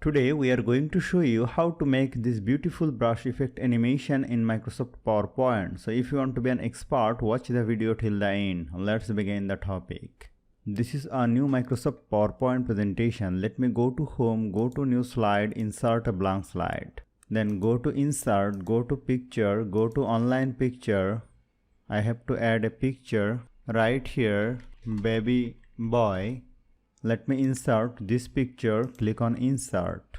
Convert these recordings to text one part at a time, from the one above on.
Today we are going to show you how to make this beautiful brush effect animation in Microsoft PowerPoint. So if you want to be an expert, watch the video till the end. Let's begin the topic. This is a new Microsoft PowerPoint presentation. Let me go to Home, go to New Slide, Insert a blank slide. Then go to Insert, go to Picture, go to Online Picture. I have to add a picture right here, baby boy. Let me insert this picture, click on Insert.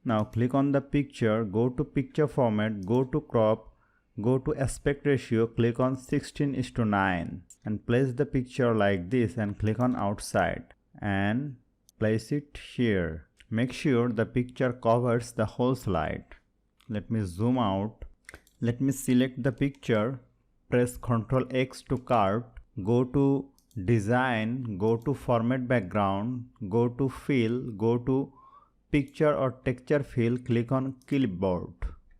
Now click on the picture, go to Picture Format, go to Crop, go to Aspect Ratio, click on 16:9 and place the picture like this and click on Outside and place it here. Make sure the picture covers the whole slide. Let me zoom out. Let me select the picture, press Ctrl X to cut, go to Design, go to Format Background, go to Fill, go to Picture or Texture Fill, click on Clipboard.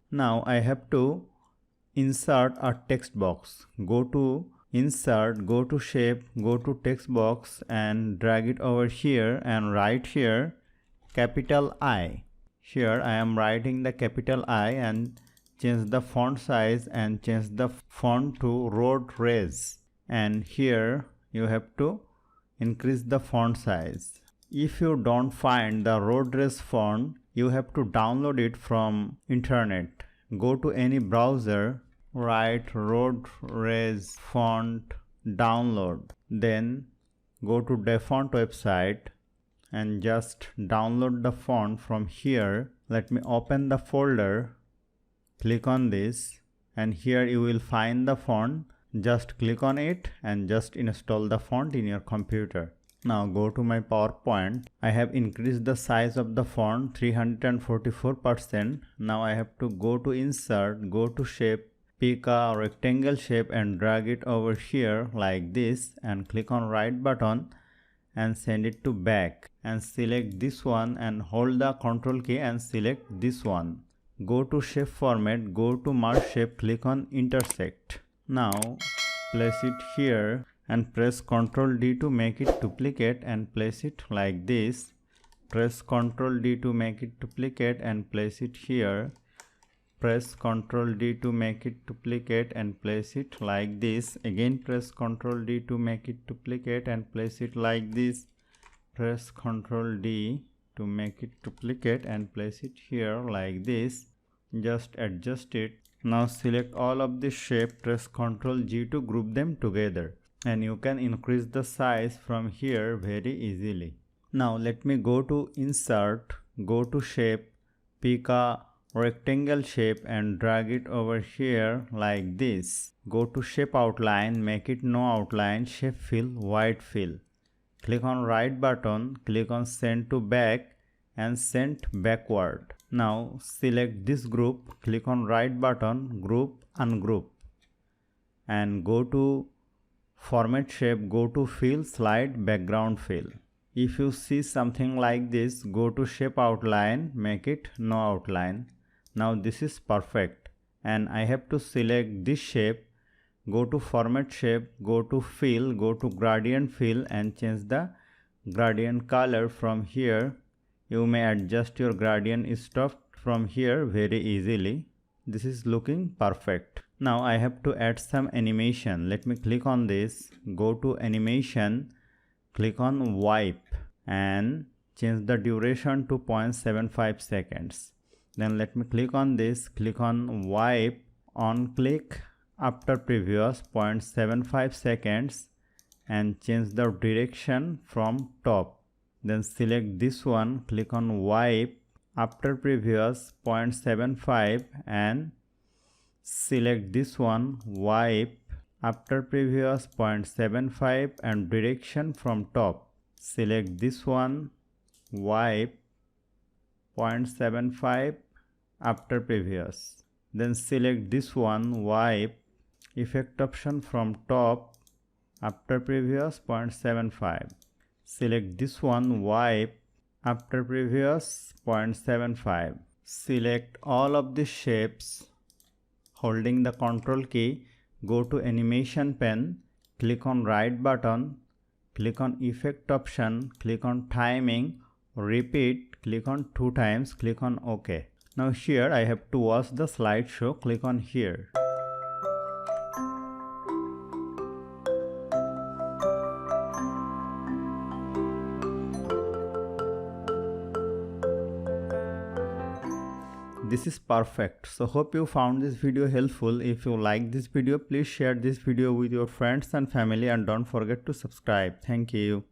Now I have to insert a text box. Go to Insert, go to Shape, go to Text Box and drag it over here and write here capital I. Here I am writing the capital I and change the font size and change the font to road raise. And here you have to increase the font size. If you don't find the road raise font, you have to download it from internet. Go to any browser, write road raise font download. Then go to DeFont website and just download the font from here. Let me open the folder, click on this and here you will find the font. Just click on it and just install the font in your computer. Now go to my PowerPoint. I have increased the size of the font 344%. Now I have to go to Insert, go to Shape, pick a rectangle shape and drag it over here like this and click on right button and send it to back and select this one and hold the Ctrl key and select this one. Go to Shape Format, go to Merge Shape, click on Intersect. Now place it here and press Ctrl D to make it duplicate and place it like this. Press Ctrl D to make it duplicate and place it here. Press Ctrl D to make it duplicate and place it like this. Again press Ctrl D to make it duplicate and place it like this. Press Ctrl D to make it duplicate and place it here like this. Just adjust it. Now select all of the shape, press Ctrl G to group them together and you can increase the size from here very easily. Now let me go to Insert, go to Shape, pick a rectangle shape and drag it over here like this. Go to Shape Outline, make it no outline, Shape Fill, White Fill. Click on right button, click on Send to Back and send backward. Now select this group, click on right button, Group, Ungroup and go to Format Shape, go to Fill, Slide, Background Fill. If you see something like this, go to Shape Outline, make it no outline. Now this is perfect and I have to select this shape, go to Format Shape, go to Fill, go to Gradient Fill and change the gradient color from here. You may adjust your gradient stuff from here very easily. This is looking perfect. Now I have to add some animation. Let me click on this, go to Animation, click on Wipe and change the duration to 0.75 seconds. Then let me click on this, click on Wipe, on click after previous 0.75 seconds and change the direction from top. Then select this one, click on Wipe after previous 0.75 and select this one, Wipe after previous 0.75 and direction from top. Select this one, Wipe 0.75 after previous. Then select this one, Wipe effect option from top after previous 0.75. Select this one, Wipe after previous 0.75. Select all of the shapes holding the Ctrl key, go to Animation pane, click on right button, click on Effect option, click on Timing, Repeat, click on 2 times, click on OK. Now here I have to watch the slideshow, click on here. This is perfect. So hope you found this video helpful. If you like this video, please share this video with your friends and family and don't forget to subscribe. Thank you.